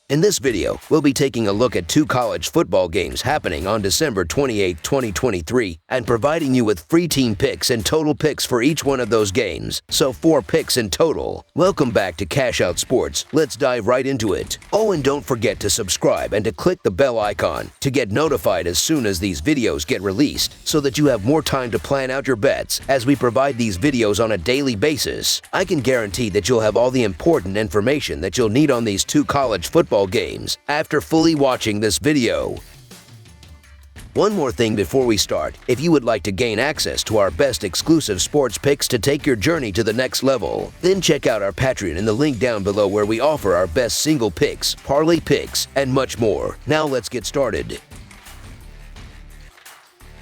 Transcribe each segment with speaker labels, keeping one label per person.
Speaker 1: In this video, we'll be taking a look at 2 college football games happening on December 28, 2023, and providing you with free team picks and total picks for each one of those games, so 4 picks in total. Welcome back to Cash Out Sports. Let's dive right into it. Oh, and don't forget to subscribe and to click the bell icon to get notified as soon as these videos get released, so that you have more time to plan out your bets as we provide these videos on a daily basis. I can guarantee that you'll have all the important information that you'll need on these 2 college football games after fully watching this video. One more thing before we start: if you would like to gain access to our best exclusive sports picks to take your journey to the next level, then check out our Patreon in the link down below, where we offer our best single picks, parlay picks, and much more. Now let's get started.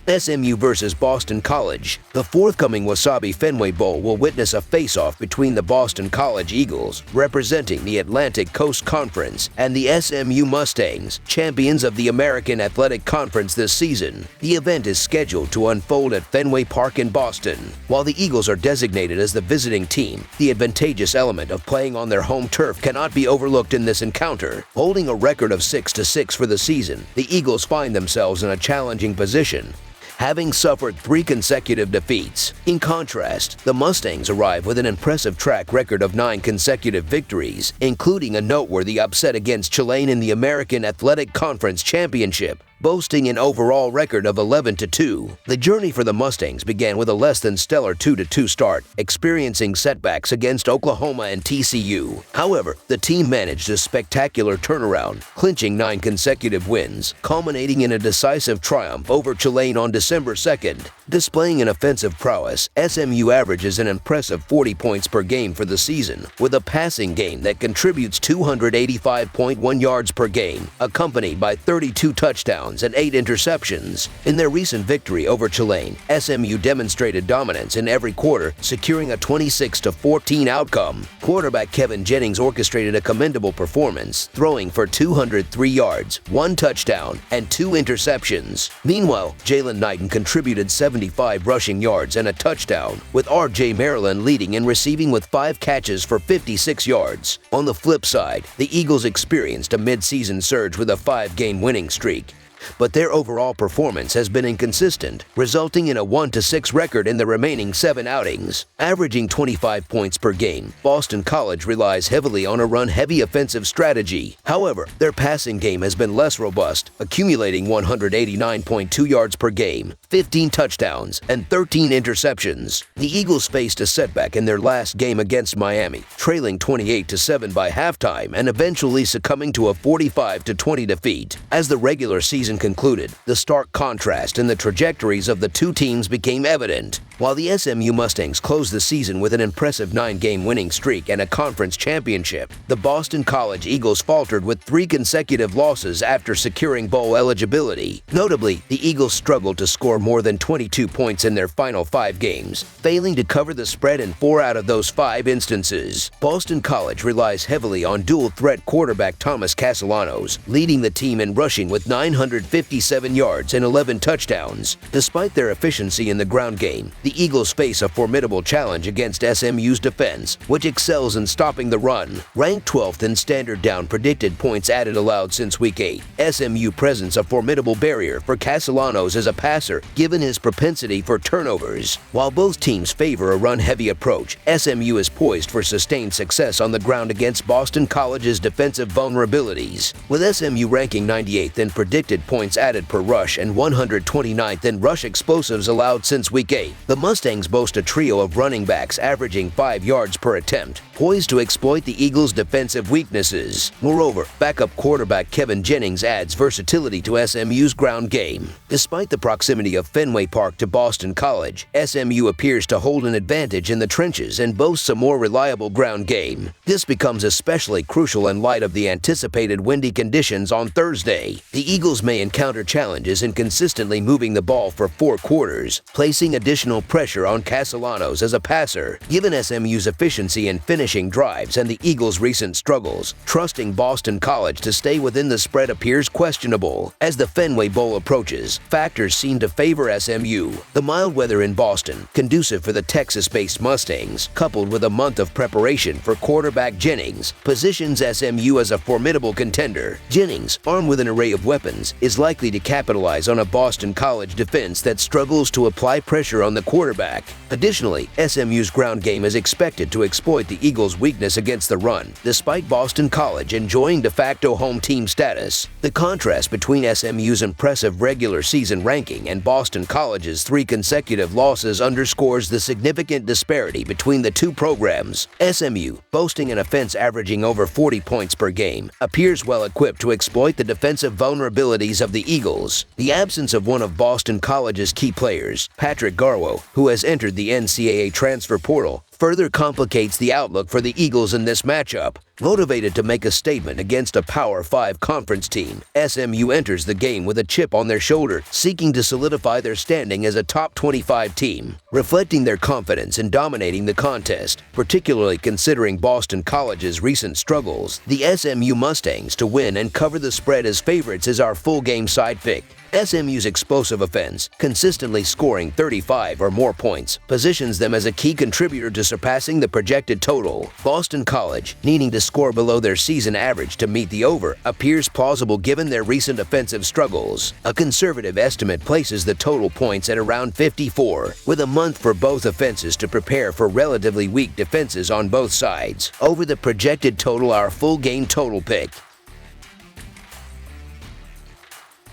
Speaker 1: SMU versus Boston College. The forthcoming Wasabi Fenway Bowl will witness a face-off between the Boston College Eagles, representing the Atlantic Coast Conference, and the SMU Mustangs, champions of the American Athletic Conference this season. The event is scheduled to unfold at Fenway Park in Boston. While the Eagles are designated as the visiting team, the advantageous element of playing on their home turf cannot be overlooked in this encounter. Holding a record of 6-6 for the season, the Eagles find themselves in a challenging position, having suffered 3 consecutive defeats. In contrast, the Mustangs arrive with an impressive track record of 9 consecutive victories, including a noteworthy upset against Tulane in the American Athletic Conference Championship, boasting an overall record of 11-2. The journey for the Mustangs began with a less than stellar 2-2 start, experiencing setbacks against Oklahoma and TCU. However, the team managed a spectacular turnaround, clinching 9 consecutive wins, culminating in a decisive triumph over Tulane on December 2nd. Displaying an offensive prowess, SMU averages an impressive 40 points per game for the season, with a passing game that contributes 285.1 yards per game, accompanied by 32 touchdowns and 8 interceptions. In their recent victory over Tulane, SMU demonstrated dominance in every quarter, securing a 26-14 outcome. Quarterback Kevin Jennings orchestrated a commendable performance, throwing for 203 yards, 1 touchdown, and 2 interceptions. Meanwhile, Jalen Knighton contributed 75 rushing yards and a touchdown, with R.J. Maryland leading in receiving with 5 catches for 56 yards. On the flip side, the Eagles experienced a mid-season surge with a 5-game winning streak, but their overall performance has been inconsistent, resulting in a 1-6 record in the remaining 7 outings. Averaging 25 points per game, Boston College relies heavily on a run-heavy offensive strategy. However, their passing game has been less robust, accumulating 189.2 yards per game, 15 touchdowns, and 13 interceptions. The Eagles faced a setback in their last game against Miami, trailing 28-7 by halftime and eventually succumbing to a 45-20 defeat. As the regular season concluded, the stark contrast in the trajectories of the 2 teams became evident. While the SMU Mustangs closed the season with an impressive 9-game winning streak and a conference championship, the Boston College Eagles faltered with 3 consecutive losses after securing bowl eligibility. Notably, the Eagles struggled to score more than 22 points in their final 5 games, failing to cover the spread in 4 out of those 5 instances. Boston College relies heavily on dual-threat quarterback Thomas Castellanos, leading the team in rushing with 957 yards and 11 touchdowns. Despite their efficiency in the ground game, the Eagles face a formidable challenge against SMU's defense, which excels in stopping the run. Ranked 12th in standard down predicted points added allowed since Week 8, SMU presents a formidable barrier for Castellanos as a passer, given his propensity for turnovers. While both teams favor a run-heavy approach, SMU is poised for sustained success on the ground against Boston College's defensive vulnerabilities. With SMU ranking 98th in predicted points added per rush and 129th in rush explosives allowed since Week 8, the Mustangs boast a trio of running backs averaging 5 yards per attempt, poised to exploit the Eagles' defensive weaknesses. Moreover, backup quarterback Kevin Jennings adds versatility to SMU's ground game. Despite the proximity of Fenway Park to Boston College, SMU appears to hold an advantage in the trenches and boasts a more reliable ground game. This becomes especially crucial in light of the anticipated windy conditions on Thursday. The Eagles may encounter challenges in consistently moving the ball for 4 quarters, placing additional pressure on Castellanos as a passer. Given SMU's efficiency in finishing drives and the Eagles' recent struggles, trusting Boston College to stay within the spread appears questionable. As the Fenway Bowl approaches, factors seem to favor SMU. The mild weather in Boston, conducive for the Texas-based Mustangs, coupled with a month of preparation for quarterback Jennings, positions SMU as a formidable contender. Jennings, armed with an array of weapons, is likely to capitalize on a Boston College defense that struggles to apply pressure on the quarterback. Additionally, SMU's ground game is expected to exploit the Eagles' weakness against the run, despite Boston College enjoying de facto home team status. The contrast between SMU's impressive regular season ranking and Boston College's 3 consecutive losses underscores the significant disparity between the two programs. SMU, boasting an offense averaging over 40 points per game, appears well equipped to exploit the defensive vulnerabilities of the Eagles. The absence of one of Boston College's key players, Patrick Garwo, who has entered the NCAA transfer portal, further complicates the outlook for the Eagles in this matchup. Motivated to make a statement against a Power 5 conference team, SMU enters the game with a chip on their shoulder, seeking to solidify their standing as a top 25 team. Reflecting their confidence in dominating the contest, particularly considering Boston College's recent struggles, the SMU Mustangs to win and cover the spread as favorites is our full game side pick. SMU's explosive offense, consistently scoring 35 or more points, positions them as a key contributor to surpassing the projected total. Boston College, needing to score below their season average to meet the over, appears plausible given their recent offensive struggles. A conservative estimate places the total points at around 54, with a month for both offenses to prepare for relatively weak defenses on both sides. Over the projected total, our full game total pick.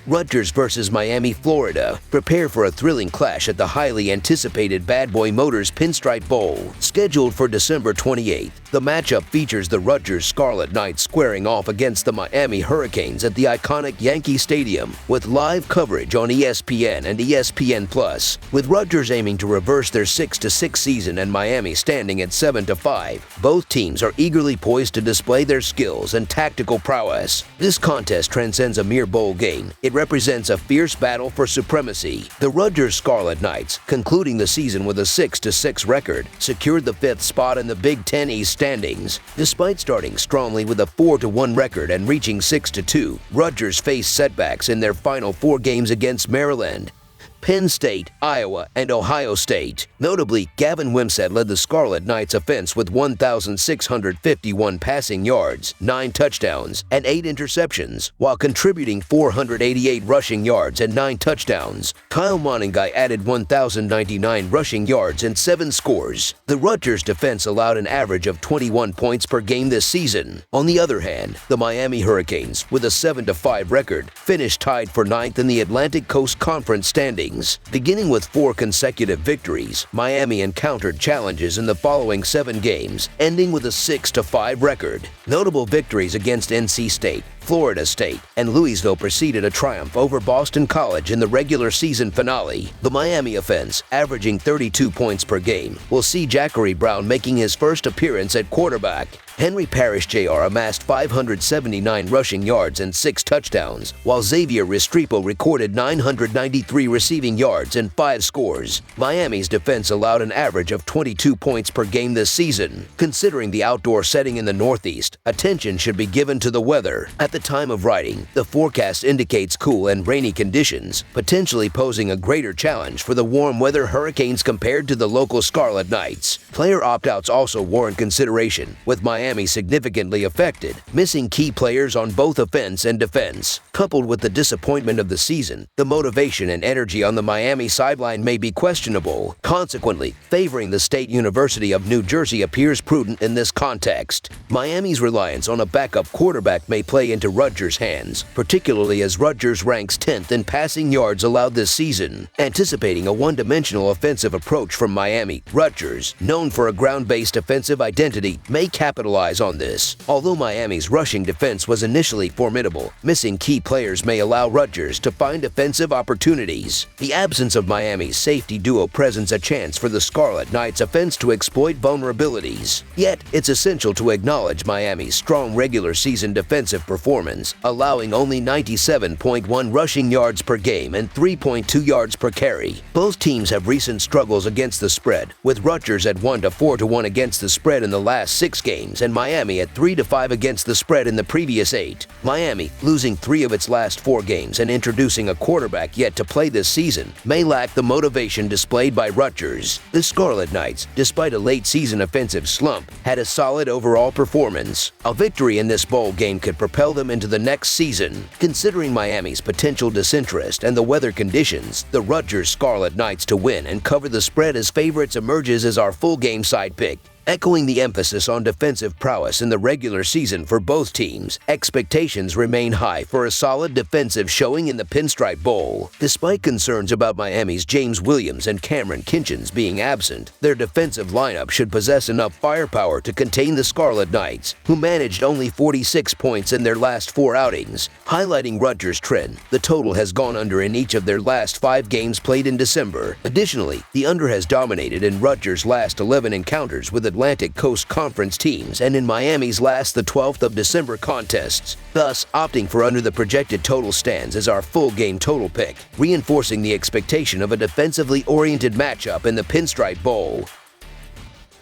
Speaker 1: Rutgers versus Miami, Florida. Prepare for a thrilling clash at the highly anticipated Bad Boy Motors Pinstripe Bowl. Scheduled for December 28th, the matchup features the Rutgers Scarlet Knights squaring off against the Miami Hurricanes at the iconic Yankee Stadium, with live coverage on ESPN and ESPN+. With Rutgers aiming to reverse their 6-6 season and Miami standing at 7-5, both teams are eagerly poised to display their skills and tactical prowess. This contest transcends a mere bowl game. It represents a fierce battle for supremacy. The Rutgers Scarlet Knights, concluding the season with a 6-6 record, secured the 5th spot in the Big Ten East standings. Despite starting strongly with a 4-1 record and reaching 6-2, Rutgers faced setbacks in their final 4 games against Maryland, Penn State, Iowa, and Ohio State. Notably, Gavin Wimsatt led the Scarlet Knights offense with 1,651 passing yards, 9 touchdowns, and 8 interceptions, while contributing 488 rushing yards and 9 touchdowns. Kyle Monangai added 1,099 rushing yards and 7 scores. The Rutgers defense allowed an average of 21 points per game this season. On the other hand, the Miami Hurricanes, with a 7-5 record, finished tied for 9th in the Atlantic Coast Conference standings. Beginning with 4 consecutive victories, Miami encountered challenges in the following 7 games, ending with a 6-5 record. Notable victories against NC State, Florida State, and Louisville preceded a triumph over Boston College in the regular season finale. The Miami offense, averaging 32 points per game, will see Jackery Brown making his first appearance at quarterback. Henry Parrish Jr. amassed 579 rushing yards and 6 touchdowns, while Xavier Restrepo recorded 993 receiving yards and 5 scores. Miami's defense allowed an average of 22 points per game this season. Considering the outdoor setting in the Northeast, attention should be given to the weather. At the time of writing, the forecast indicates cool and rainy conditions, potentially posing a greater challenge for the warm weather Hurricanes compared to the local Scarlet Knights. Player opt-outs also warrant consideration, with Miami significantly affected, missing key players on both offense and defense. Coupled with the disappointment of the season, the motivation and energy on the Miami sideline may be questionable. Consequently, favoring the State University of New Jersey appears prudent in this context. Miami's reliance on a backup quarterback may play into Rutgers' hands, particularly as Rutgers ranks 10th in passing yards allowed this season. Anticipating a one-dimensional offensive approach from Miami, Rutgers, known for a ground-based offensive identity, may capitalize on this. Although Miami's rushing defense was initially formidable, missing key players may allow Rutgers to find offensive opportunities. The absence of Miami's safety duo presents a chance for the Scarlet Knights offense to exploit vulnerabilities. Yet, it's essential to acknowledge Miami's strong regular season defensive performance performance, allowing only 97.1 rushing yards per game and 3.2 yards per carry. Both teams have recent struggles against the spread, with Rutgers at 1-4-1 against the spread in the last 6 games and Miami at 3-5 against the spread in the previous 8. Miami, losing 3 of its last 4 games and introducing a quarterback yet to play this season, may lack the motivation displayed by Rutgers. The Scarlet Knights, despite a late-season offensive slump, had a solid overall performance. A victory in this bowl game could propel them into the next season. Considering Miami's potential disinterest and the weather conditions, the Rutgers Scarlet Knights to win and cover the spread as favorites emerges as our full game side pick. Echoing the emphasis on defensive prowess in the regular season for both teams, expectations remain high for a solid defensive showing in the Pinstripe Bowl. Despite concerns about Miami's James Williams and Cameron Kinchens being absent, their defensive lineup should possess enough firepower to contain the Scarlet Knights, who managed only 46 points in their last 4 outings. Highlighting Rutgers' trend, the total has gone under in each of their last 5 games played in December. Additionally, the under has dominated in Rutgers' last 11 encounters with Atlantic Coast Conference teams and in Miami's last the 12th of December contests. Thus, opting for under the projected total stands as our full game total pick, reinforcing the expectation of a defensively oriented matchup in the Pinstripe Bowl.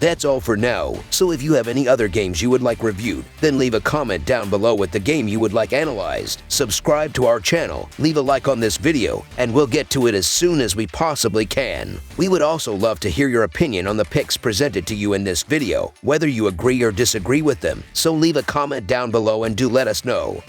Speaker 1: That's all for now, so if you have any other games you would like reviewed, then leave a comment down below with the game you would like analyzed. Subscribe to our channel, leave a like on this video, and we'll get to it as soon as we possibly can. We would also love to hear your opinion on the picks presented to you in this video, whether you agree or disagree with them, so leave a comment down below and do let us know.